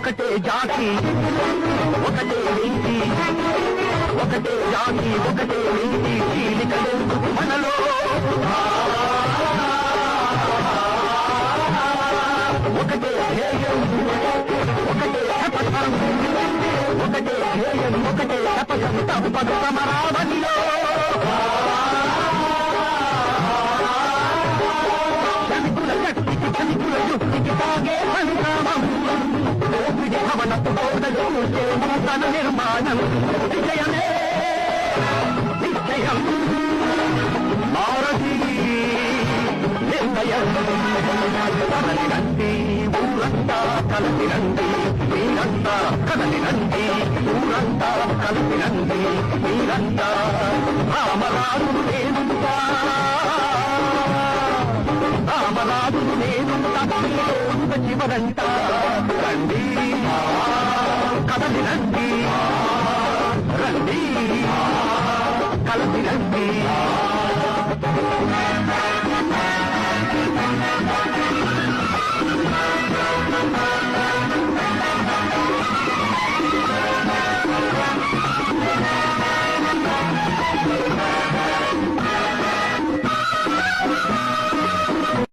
ఒకటే జాతి ఒకటే నీతి ఒకటే జాతి ఒకటే నీతి చీలికలు మనలో ఒకటే ధ్యేయం ఒకటే శపథం ఒకటే ధ్యేయం ఒకటే శపథం తప్పదు సమరావధిలో క్షమికుల శక్తికి క్షమికుల యుక్తికి సాగే సంగ్రామం భవనపు బోధలు నూతన నిర్మాణం విజయమే నిశ్చయం మారది నిర్ణయం కదలి రండి ఊరంతా కలిసి రండి మీరంతా కదలి రండి ఊరంతా కలిసి రండి మీరంతా రామరాజులు నేనుంటా రామరాజులు నేనుంటా చివరంతా రండి కదలి రండి రండి కలిసి రండి